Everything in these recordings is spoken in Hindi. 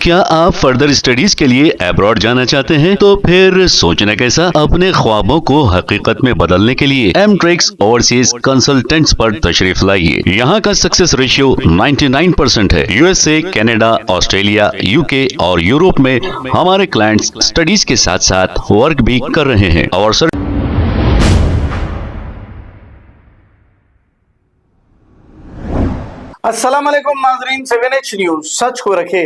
क्या आप फर्दर स्टडीज के लिए अब्रॉड जाना चाहते हैं? तो फिर सोचना कैसा, अपने ख्वाबों को हकीकत में बदलने के लिए एमट्रिक्स ओवरसीज कंसल्टेंट्स पर तशरीफ लाइए। यहाँ का सक्सेस रेशियो 99% है। यूएसए, कनाडा, ऑस्ट्रेलिया, यूके और यूरोप में हमारे क्लाइंट्स स्टडीज के साथ साथ वर्क भी कर रहे हैं और सर अस्सलाम वालेकुम नाजरीन, 7H न्यूज सच को रखे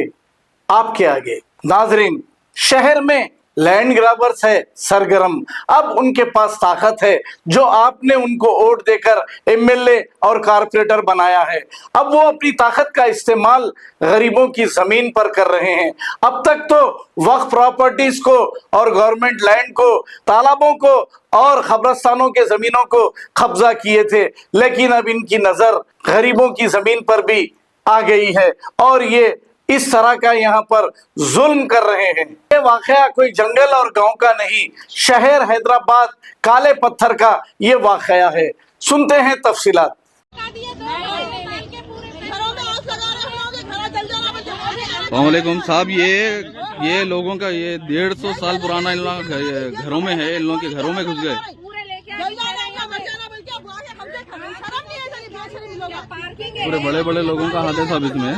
आपके आगे। नाजरीन, शहर में लैंड ग्रैबर्स है सरगर्म। अब उनके पास ताकत है जो आपने उनको वोट देकर एमएलए और कारपोरेटर बनाया है। अब वो अपनी ताकत का इस्तेमाल गरीबों की जमीन पर कर रहे हैं। अब तक तो वक्फ प्रॉपर्टीज को और गवर्नमेंट लैंड को, तालाबों को और कब्रिस्तानों के जमीनों को कब्जा किए थे, लेकिन अब इनकी नजर गरीबों की जमीन पर भी आ गई है और ये इस तरह का यहाँ पर जुल्म कर रहे हैं। ये वाकया कोई जंगल और गांव का नहीं, शहर हैदराबाद काले पत्थर का ये वाकया है। सुनते हैं तफसीलात। वालेकुम साहब, ये लोगों का ये 150 साल पुराना इन लोगों के घरों में है। इन लोगों के घरों में घुस गए। पूरे बड़े बड़े लोगों का हाथ है साहब इसमें।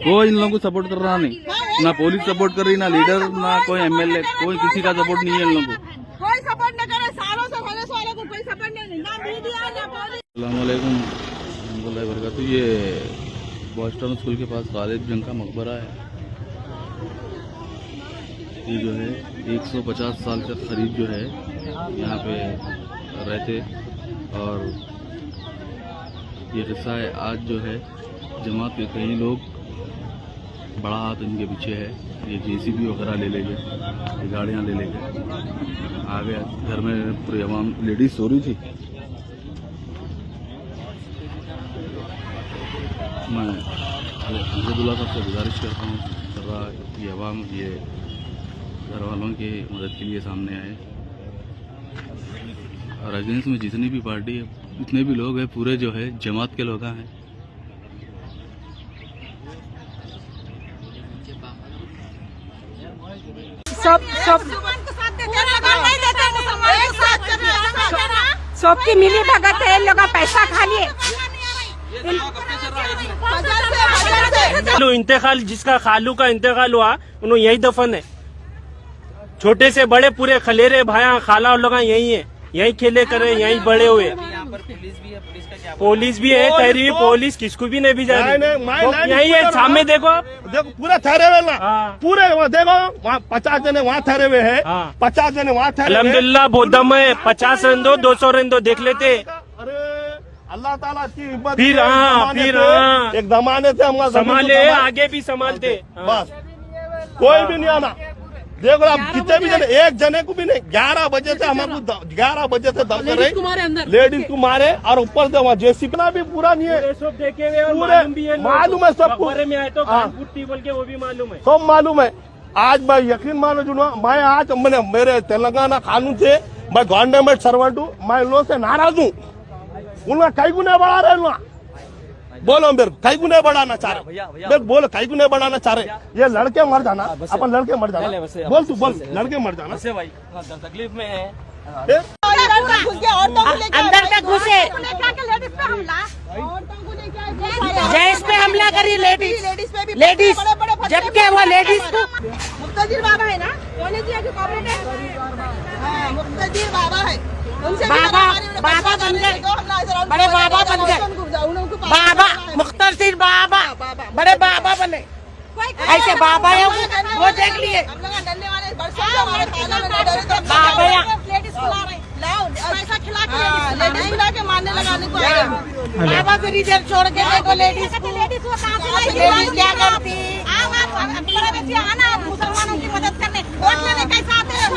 कोई इन लोगों को सपोर्ट कर रहा नहीं, ना पुलिस सपोर्ट कर रही, ना लीडर, ना कोई एमएलए, कोई किसी का सपोर्ट नहीं है इन लोगों को। कोई सपोर्ट नहीं करे, सालों से पुलिस वाले को कोई सपोर्ट नहीं, ना मीडिया ना पुलिस। अस्सलाम वालेकुम रहमतुल्लाहि व बरकातहू। ये बॉस्टन स्कूल के पास गालिब जंग का मकबरा है। ये जो है 150 साल का करीब जो है यहाँ पे रहते और ये किस्सा है। आज जो है जमात के कई लोग, बड़ा हाथ इनके पीछे है, ये जेसीबी वगैरह ले लेंगे, ये गाड़ियाँ ले लेंगे। आ गया घर में पूरी आवाम, लेडीज सो रही थी। मैं अब्दुल्ला साहब से गुजारिश करता हूँ कि आवाम ये घर वालों की मदद के लिए सामने आए और अगेंस्ट में जितनी भी पार्टी है, जितने भी लोग हैं, पूरे जो है जमात के लोग हैं। सबकी मिली भगत है, इन लोग का पैसा खा लिए। इंतकाल, जिसका खालू का इंतकाल हुआ, उन्होंने यही दफन है। छोटे से बड़े पूरे खलेरे भाया खाला और लोग यही है, यही खेले करे, यही बड़े हुए। पुलिस भी है, ठहरी पुलिस किसको भी नहीं भेजा रही। यही है सामने, देखो आप, देखो पूरा ठहरे हुए ना, पूरे देखो वहाँ 50 जने वहाँ ठहरे हुए हैं, 50 जने वहाँ ठहरे। अल्हम्दुलिल्लाह बहुत दम है। 50 रन दो, 200 रन दो, देख लेते। अरे अल्लाह ताला की हिम्मत। फिर एक जमाने से हम संभाले, आगे भी संभालते। बस कोई भी नहीं आना। देखो आप कितने भी जने, एक जने को भी नहीं। 11 बजे से हमारे 11 बजे से दम कर रहे, लेडीज को मारे और ऊपर से वहाँ जेसीबी भी पूरा नहीं है। सब देखे हुए और मालूम है सबको। में आए तो बोल के वो भी मालूम है, सब मालूम है। आज मैं यकीन मानो जो मैं आज मेरे तेलंगाना कानून से मैं गवर्नमेंट सर्वेंट हूँ, मैं इन लोगों से नाराज हूँ। उनका कई गुना बढ़ा रहे हैं। बोलो मेरे कई गुने बढ़ाना चाह रहे, बोलो कई गुने बढ़ाना चाह रहे। ये लड़के मर जाना, अपन लड़के मर जाना। बोल तू बोल, लड़के मर जाना। तकलीफ में है। अंदर तक घुसे, जेंट्स पे हमला करी, लेडीज जबकि वो लेडीज को। मुक्तादिर बाबा है ना, मुक्तादिर बाबा है, बाबा बन गए, बड़े बाबा बन गए। बाबा मुख्तादिर बाबा, बड़े बाबा बने। ऐसे बाबा है वो देख लिए। पैसा खिला के मारने लगाने को आया। बाबा फिर इधर छोड़ के देखो लेडीज को। लेडीज क्या करती? आना मुसलमानों की मदद करने, वोट लेने कैसे आते हैं?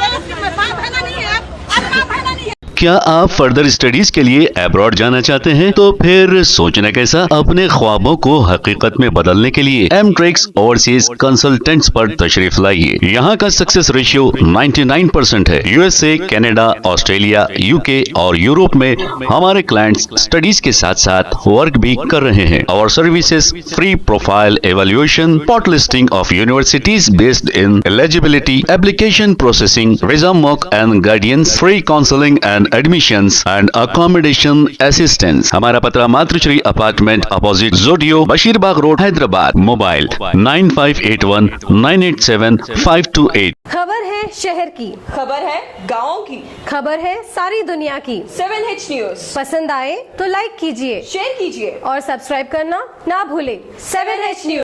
बाप है ना नहीं है, अब बाप है ना नहीं है। क्या आप फर्दर स्टडीज के लिए अब्रॉड जाना चाहते हैं? तो फिर सोचना कैसा, अपने ख्वाबों को हकीकत में बदलने के लिए एमट्रिक्स ओवरसीज कंसल्टेंट्स पर तशरीफ लाइए। यहाँ का सक्सेस रेशियो 99% है। यूएसए, कनाडा, ऑस्ट्रेलिया, यूके और यूरोप में हमारे क्लाइंट्स स्टडीज के साथ साथ वर्क भी कर रहे हैं। और services free profile evaluation, spot listing of universities based in eligibility, application processing, visa mock and guidance, free counselling and admissions and accommodation assistance. हमारा पता मातृश्री अपार्टमेंट अपोजिट जोडियो, बशीरबाग रोड, हैदराबाद। मोबाइल 9581987528। खबर है शहर की, खबर है गाँव की, खबर है सारी दुनिया की। 7H न्यूज पसंद आए तो लाइक कीजिए, शेयर कीजिए और सब्सक्राइब करना ना भूले। 7H news.